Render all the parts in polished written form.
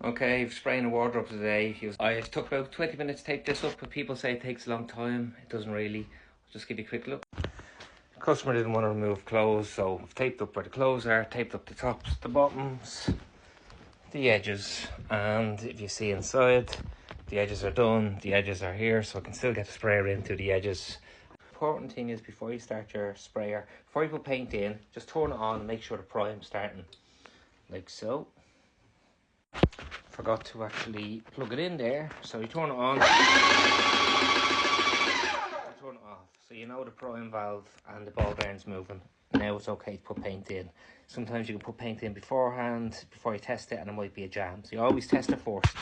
Okay, spraying the wardrobe today. I took about 20 minutes to tape this up, but people say it takes a long time. It doesn't really. I'll just give you a quick look. The customer didn't want to remove clothes, so I've taped up where the clothes are, taped up the tops, the bottoms, the edges, and if you see inside, the edges are done, the edges are here, so I can still get the sprayer into the edges. Important thing is, before you start your sprayer, before you put paint in, just turn it on and make sure the prime's starting, like so. Forgot to actually plug it in there, so you turn it on, you turn it off, so you know the prime valve and the ball bearing's moving. Now it's okay to put paint in. Sometimes you can put paint in beforehand, before you test it, and it might be a jam, so you always test it first.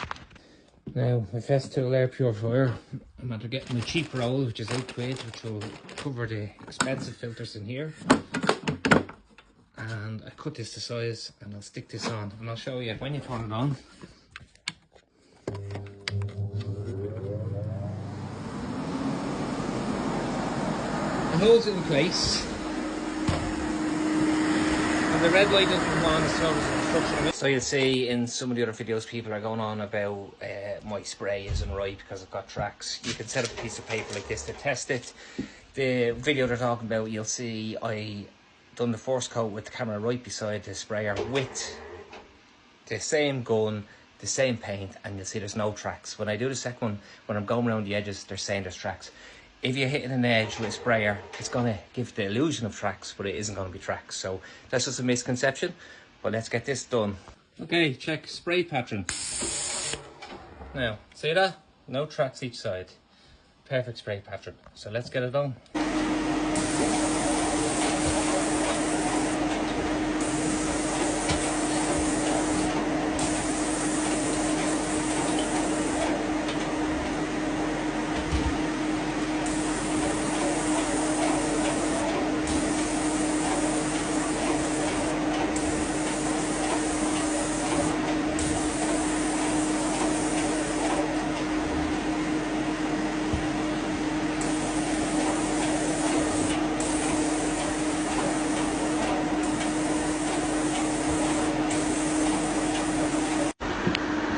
Now, my Festool air purifier, I'm after getting a cheap roll, which is £8, which will cover the expensive filters in here. And I cut this to size, and I'll stick this on, and I'll show you when you turn it on. It holds it in place, and the red light doesn't come on as long as the instruction. So you'll see in some of the other videos people are going on about my spray isn't right because I've got tracks. You can set up a piece of paper like this to test it. The video they're talking about, you'll see I done the first coat with the camera right beside the sprayer with the same gun, the same paint, and you'll see there's no tracks. When I do the second one, when I'm going around the edges, they're saying there's tracks. If you're hitting an edge with a sprayer, it's going to give the illusion of tracks, but it isn't going to be tracks. So that's just a misconception, but let's get this done. Okay, check spray pattern. Now, see that? No tracks each side. Perfect spray pattern. So let's get it done.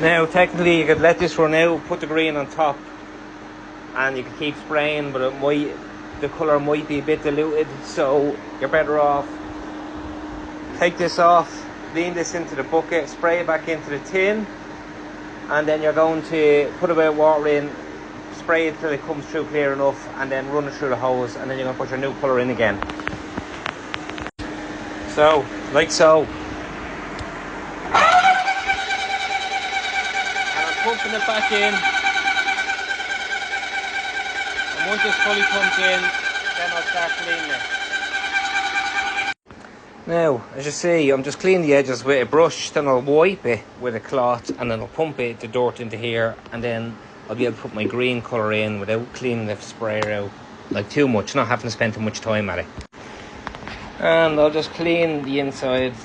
Now technically you could let this run out, put the green on top, and you can keep spraying, but the colour might be a bit diluted, so you're better off take this off, lean this into the bucket, spray it back into the tin, and then you're going to put a bit of water in, spray it till it comes through clear enough, and then run it through the hose, and then you're going to put your new colour in again. So, like so. Pumping it back in, and once it's fully pumped in, then I'll start cleaning it. Now, as you see, I'm just cleaning the edges with a brush, then I'll wipe it with a cloth, and then I'll pump it, the dirt into here, and then I'll be able to put my green colour in without cleaning the sprayer out like too much, not having to spend too much time at it. And I'll just clean the inside.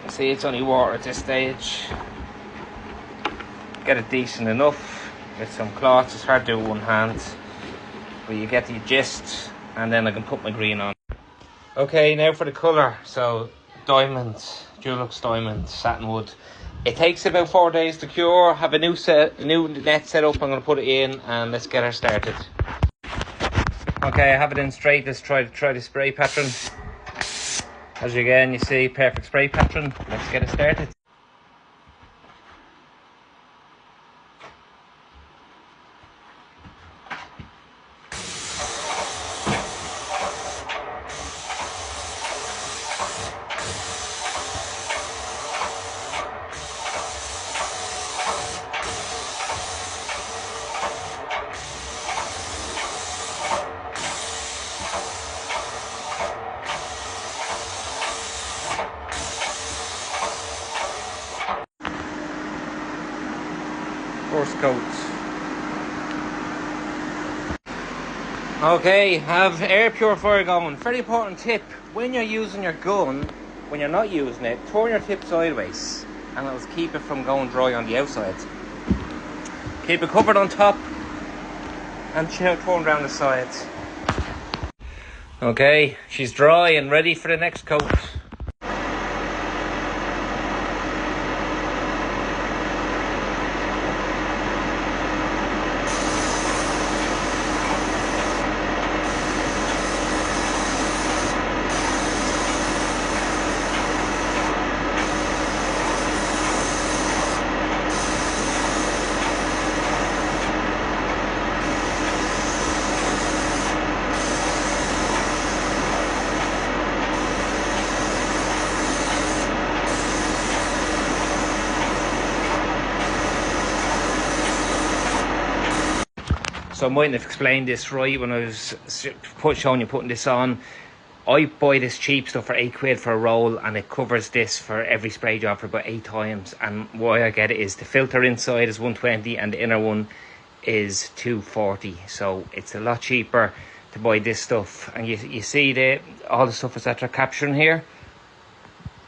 See, it's only water at this stage. Get it decent enough with some cloths. It's hard to do with one hand, but you get the gist, and then I can put my green on. Okay, now for the colour. So diamond, Dulux diamond, satin wood. It takes about 4 days to cure. Have a new net set up. I'm going to put it in, and let's get her started. Okay, I have it in straight. Let's try the spray pattern. As you see, perfect spray pattern. Let's get it started. First coat. Okay, have air purifier going. Very important tip, when you're using your gun, when you're not using it, turn your tip sideways, and it'll keep it from going dry on the outside. Keep it covered on top, and turn around the sides. Okay, she's dry and ready for the next coat. So I mightn't have explained this right when I was showing you putting this on. I buy this cheap stuff for £8 for a roll, and it covers this for every spray job for about 8 times. And why I get it is the filter inside is 120 and the inner one is 240. So it's a lot cheaper to buy this stuff. And you see all the stuff is that they're capturing here.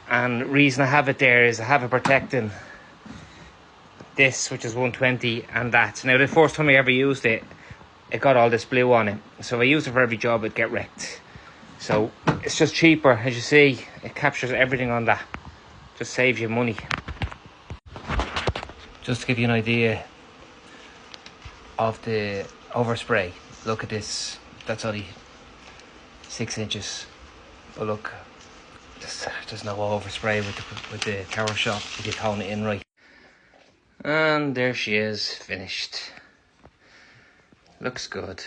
And the reason I have it there is I have it protecting this, which is 120, and that. Now the first time I ever used it, it got all this blue on it. So if I used it for every job, it'd get wrecked. So it's just cheaper, as you see. It captures everything on that. Just saves you money. Just to give you an idea of the overspray. Look at this. That's only 6 inches. But look, there's no overspray with the power shot if you tone it in right. And there she is, finished. Looks good.